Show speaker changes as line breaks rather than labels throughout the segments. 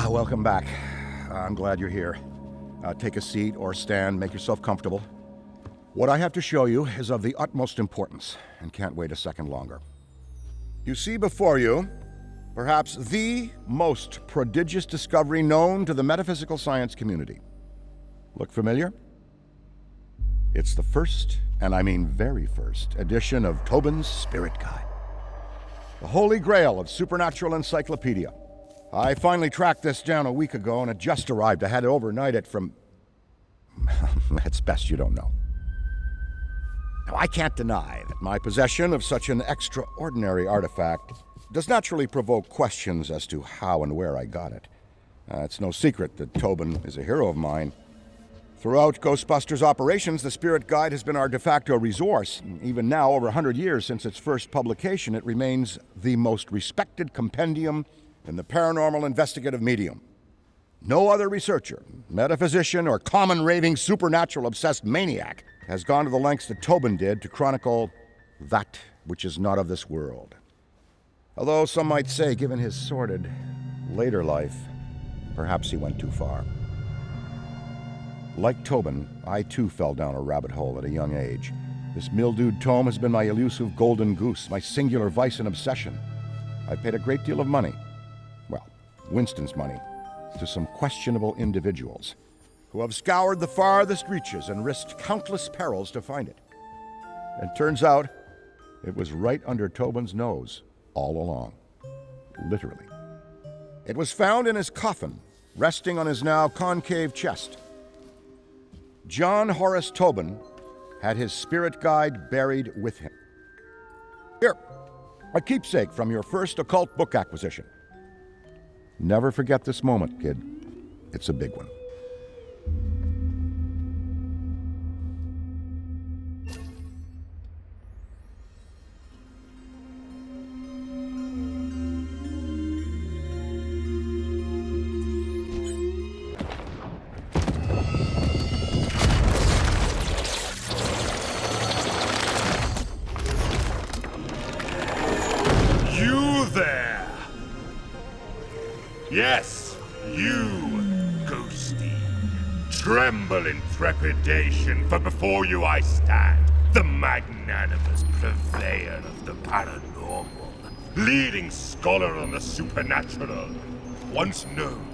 Welcome back. I'm glad you're here. Take a seat or stand, make yourself comfortable. What I have to show you is of the utmost importance, and can't wait a second longer. You see before you, perhaps the most prodigious discovery known to the metaphysical science community. Look familiar? It's the first, and I mean very first, edition of Tobin's Spirit Guide. The holy grail of supernatural encyclopedia. I finally tracked this down a week ago, and it just arrived. I had to overnight it from... It's best you don't know. Now, I can't deny that my possession of such an extraordinary artifact does naturally provoke questions as to how and where I got it. It's no secret that Tobin is a hero of mine. Throughout Ghostbusters operations, the Spirit Guide has been our de facto resource. Even now, over 100 years since its first publication, it remains the most respected compendium in the paranormal investigative medium. No other researcher, metaphysician, or common raving supernatural-obsessed maniac has gone to the lengths that Tobin did to chronicle that which is not of this world. Although some might say, given his sordid later life, perhaps he went too far. Like Tobin, I too fell down a rabbit hole at a young age. This mildewed tome has been my elusive golden goose, my singular vice and obsession. I've paid a great deal of money, well, Winston's money, to some questionable individuals who have scoured the farthest reaches and risked countless perils to find it. And turns out, it was right under Tobin's nose all along. Literally. It was found in his coffin, resting on his now concave chest. John Horace Tobin had his Spirit Guide buried with him. Here, a keepsake from your first occult book acquisition. Never forget this moment, kid. It's a big one.
Yes, you, Ghosty. Tremble in trepidation, for before you I stand, the magnanimous purveyor of the paranormal, leading scholar on the supernatural, once known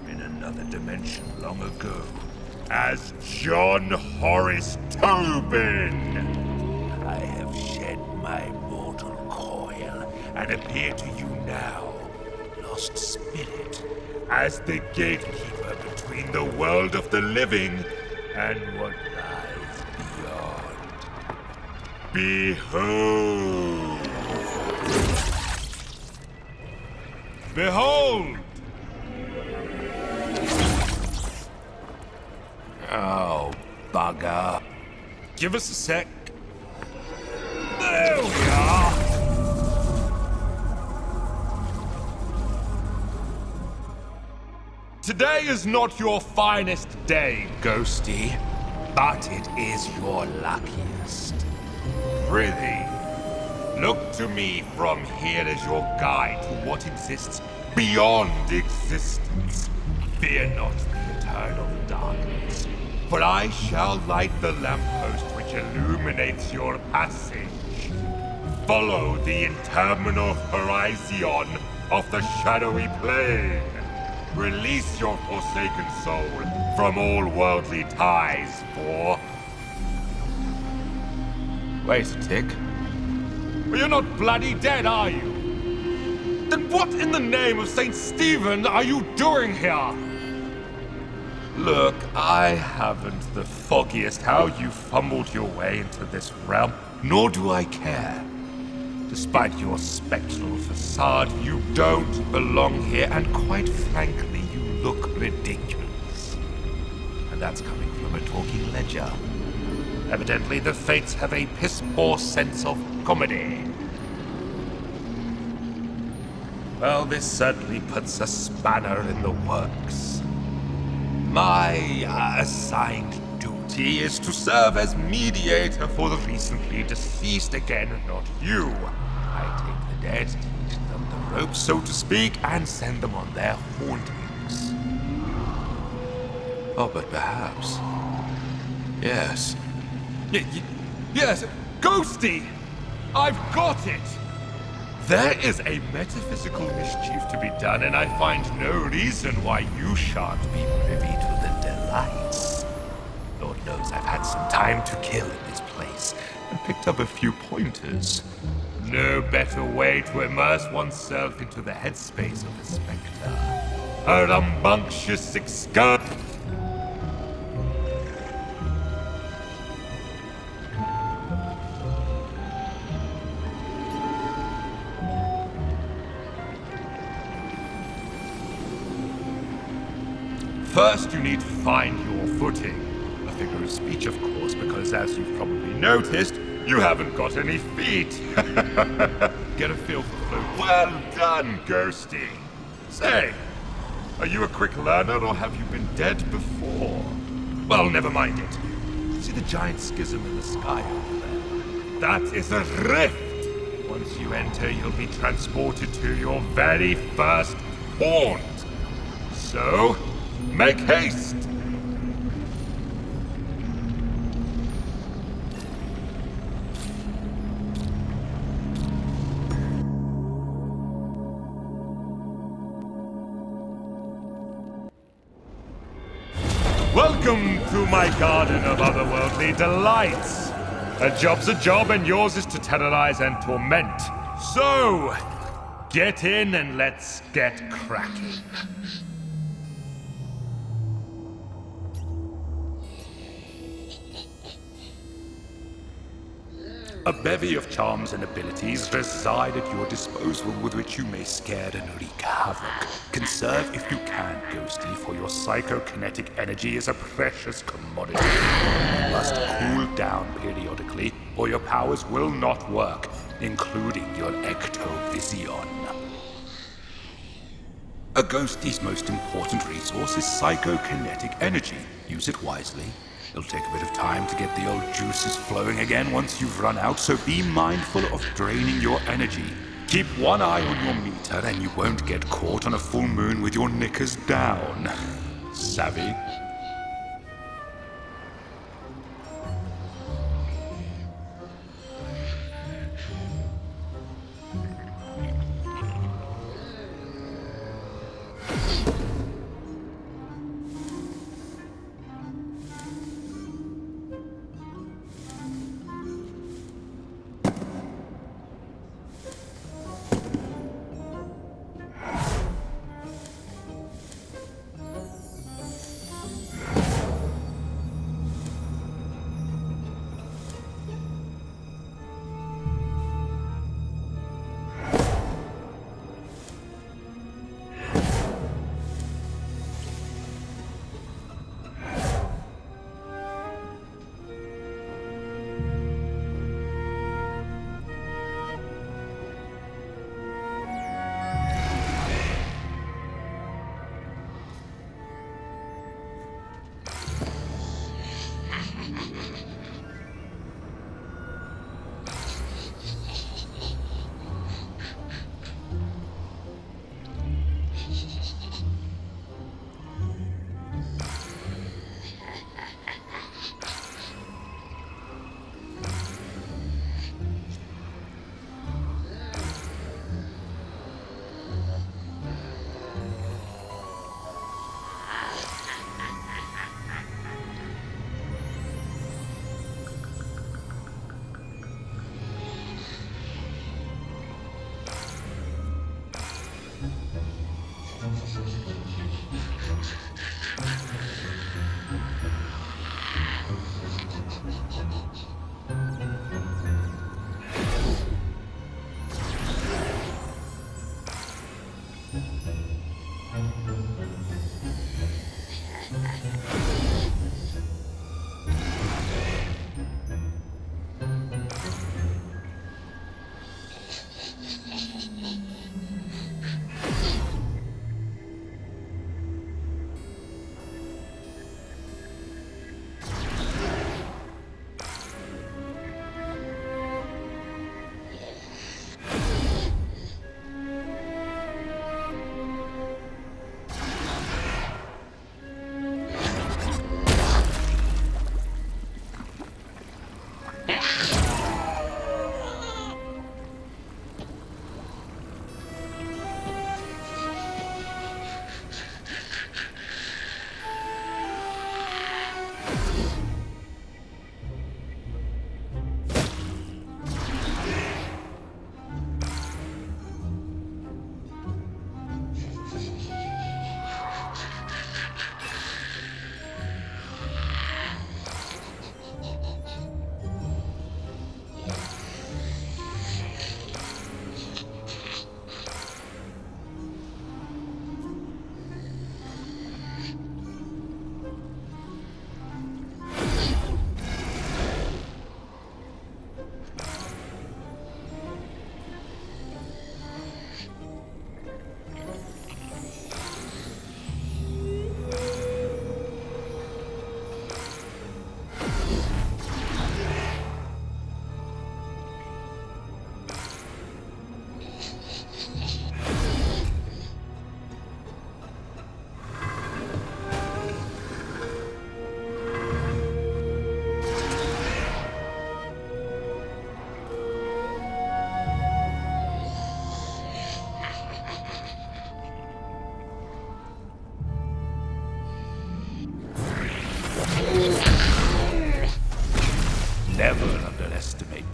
in another dimension long ago as John Horace Tobin. I have shed my mortal coil and appear to you now, lost spirit, as the gatekeeper between the world of the living and what lies beyond. Behold! Behold! Oh, bugger. Give us a sec. There we are! Today is not your finest day, Ghosty, but it is your luckiest. Prithee, look to me from here as your guide to what exists beyond existence. Fear not the eternal darkness, for I shall light the lamppost which illuminates your passage. Follow the interminable horizon of the shadowy plane. Release your forsaken soul from all worldly ties, for... Wait a tick. Well, you're not bloody dead, are you? Then what in the name of St. Stephen are you doing here? Look, I haven't the foggiest how you fumbled your way into this realm, nor do I care. Despite your spectral facade, you don't belong here, and quite frankly, you look ridiculous. And that's coming from a talking ledger. Evidently, the fates have a piss-poor sense of comedy. Well, this certainly puts a spanner in the works. My assigned duty is to serve as mediator for the recently deceased again, not you. I take the dead, teach them the ropes, so to speak, and send them on their hauntings.
Oh, but perhaps. Yes.
Yes, Ghosty! I've got it! There is a metaphysical mischief to be done, and I find no reason why you shan't be privy to the delights. Lord knows I've had some time to kill in this place, and picked up a few pointers. No better way to immerse oneself into the headspace of a spectre. A rambunctious excursion. First, you need to find your footing. A figure of speech, of course, because as you've probably noticed, you haven't got any feet. Get a feel for flow. Well done, Ghosty. Say, are you a quick learner or have you been dead before? Well, never mind it. See the giant schism in the sky over there? That is a rift. Once you enter, you'll be transported to your very first haunt. So, make haste! Welcome to my garden of otherworldly delights. A job's a job, and yours is to terrorize and torment. So, get in and let's get cracking. A bevy of charms and abilities reside at your disposal with which you may scare and wreak havoc. Conserve if you can, Ghosty, for your psychokinetic energy is a precious commodity. You must cool down periodically, or your powers will not work, including your ectovision. A Ghosty's most important resource is psychokinetic energy. Use it wisely. It'll take a bit of time to get the old juices flowing again once you've run out, so be mindful of draining your energy. Keep one eye on your meter and you won't get caught on a full moon with your knickers down. Savvy?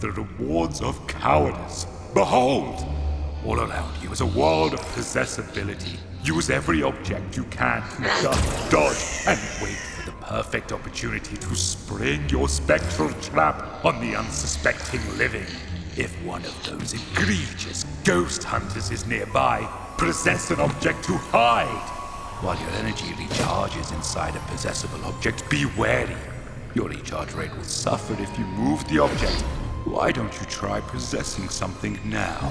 the rewards of cowardice. Behold! All around you is a world of possessability. Use every object you can to duck, dodge, and wait for the perfect opportunity to spring your spectral trap on the unsuspecting living. If one of those egregious ghost hunters is nearby, possess an object to hide. While your energy recharges inside a possessable object, be wary. Your recharge rate will suffer if you move the object. Why don't you try possessing something now?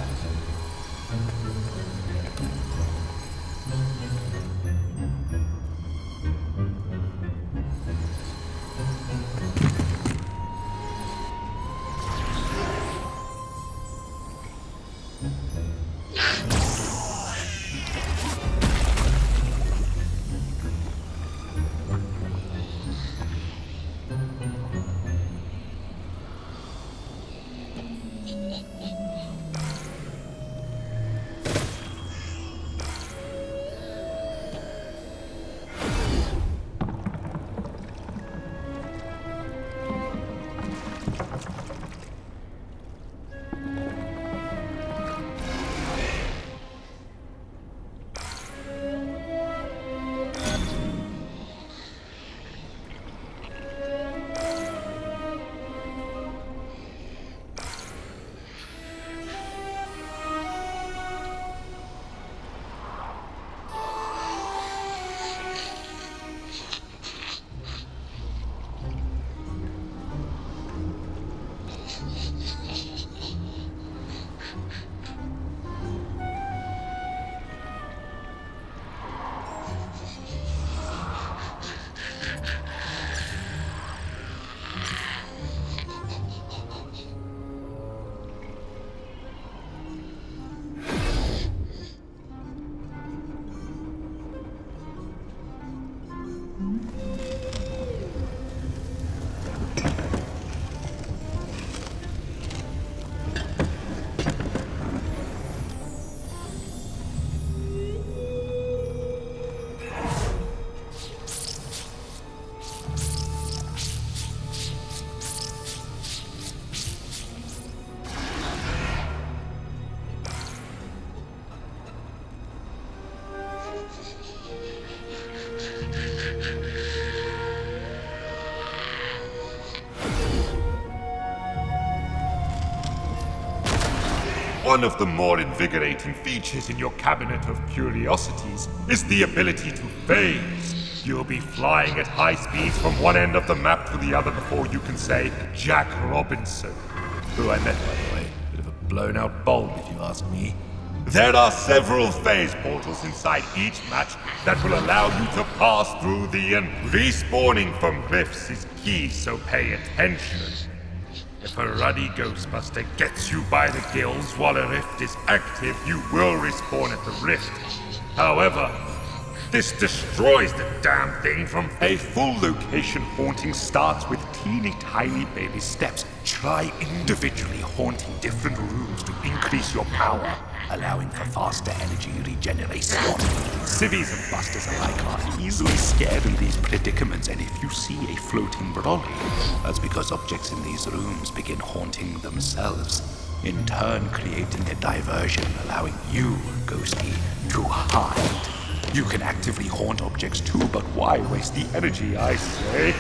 One of the more invigorating features in your cabinet of curiosities is the ability to phase. You'll be flying at high speeds from one end of the map to the other before you can say Jack Robinson. Who I met, by the way. Bit of a blown-out bulb, if you ask me. There are several phase portals inside each match that will allow you to pass through the respawning from cliffs is key, so pay attention. If a ruddy Ghostbuster gets you by the gills while a rift is active, you will respawn at the rift. However, this destroys the damn thing from a full location haunting starts with teeny tiny baby steps. Try individually haunting different rooms to increase your power, allowing for faster energy regeneration. Civvies and busters alike are easily scared in these predicaments, and if you see a floating brolly, that's because objects in these rooms begin haunting themselves, in turn creating a diversion, allowing you, Ghosty, to hide. You can actively haunt objects too, but why waste the energy, I say?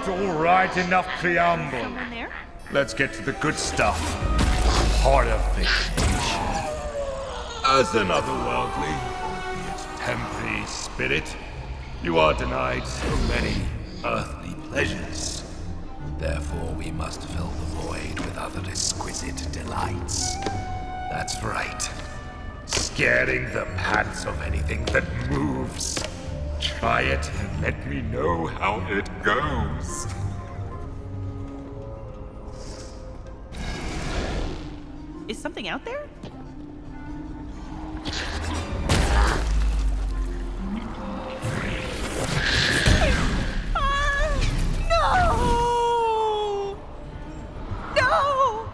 All right, enough preamble.
Someone there?
Let's get to the good stuff. Horrification. As an otherworldly, albeit temporary spirit, you are denied so many earthly pleasures. Therefore, we must fill the void with other exquisite delights. That's right. Scaring the pants of anything that moves. Try it and let me know how it goes.
Is something out there? No! No!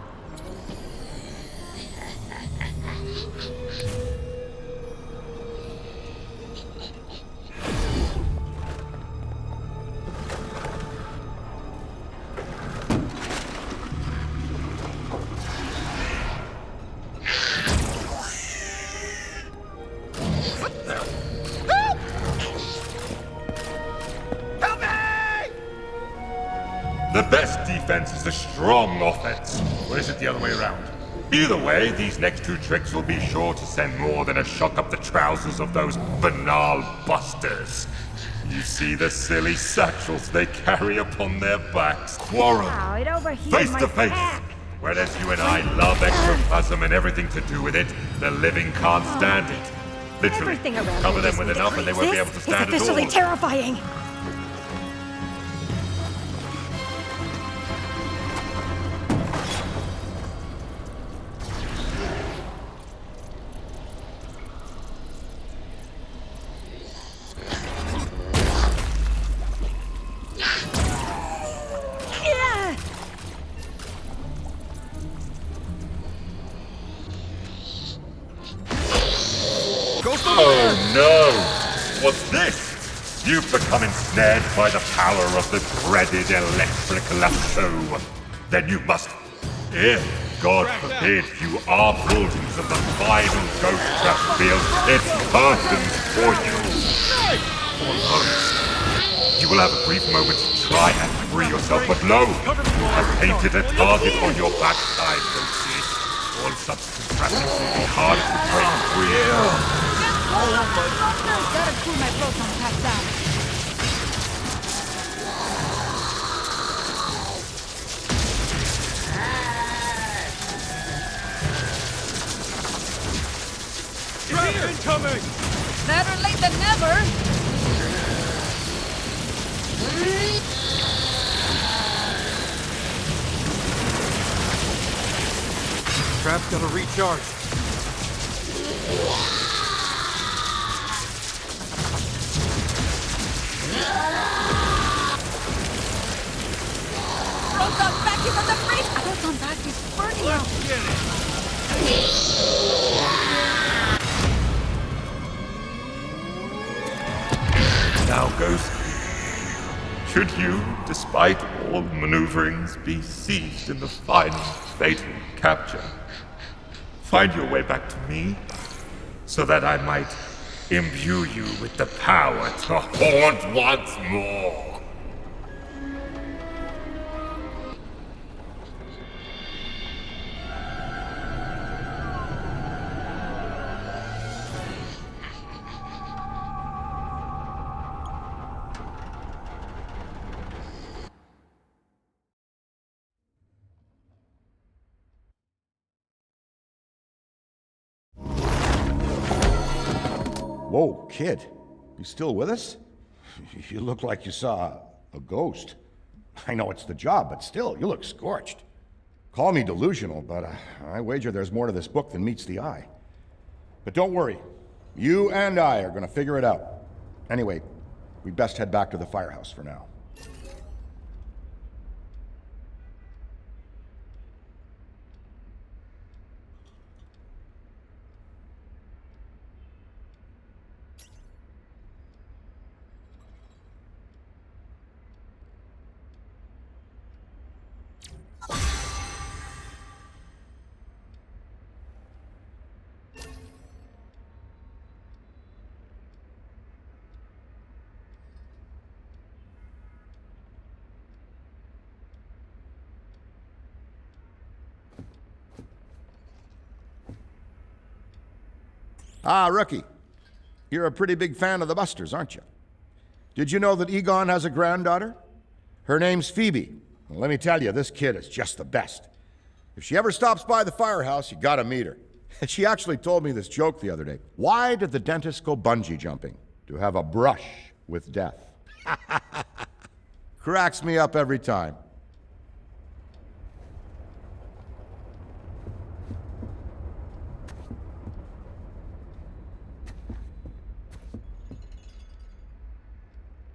The best defense is a strong offense. Or is it the other way around? Either way, these next two tricks will be sure to send more than a shock up the trousers of those banal busters. You see the silly satchels they carry upon their backs. Quarrel.
Wow, it overheated
Face
my
to face.
back.
Whereas you and I love ectoplasm and everything to do with it, the living can't stand it. Literally,
Everything around
cover
me
them
gives
with
me the
enough and they won't be able to
creeps.
stand
It's
it all.
officially terrifying. Yeah.
Oh no! What's this? You've become ensnared by the power of the dreaded electric lasso. Then you must, if, God forbid, you are pulled into the final ghost trap field, it's curtains for you. Almost. You will have a brief moment to try and free yourself, but lo! I've painted a target on your backside, Ghosty. All subsequent trappings will be hard to break free.
Gotta cool my proton pack down. Better late than never.
Trap's gotta recharge.
Proton pack is on the fridge. Proton pack is burning out.
Now, Ghost, should you, despite all maneuverings, be seized in the final fatal capture, find your way back to me, so that I might imbue you with the power to haunt once more.
Whoa, kid. You still with us? You look like you saw a ghost. I know it's the job, but still, you look scorched. Call me delusional, but I wager there's more to this book than meets the eye. But don't worry. You and I are going to figure it out. Anyway, we best head back to the firehouse for now. Ah, rookie. You're a pretty big fan of the Busters, aren't you? Did you know that Egon has a granddaughter? Her name's Phoebe. Well, let me tell you, this kid is just the best. If she ever stops by the firehouse, you gotta meet her. She actually told me this joke the other day. Why did the dentist go bungee jumping? To have a brush with death. Cracks me up every time.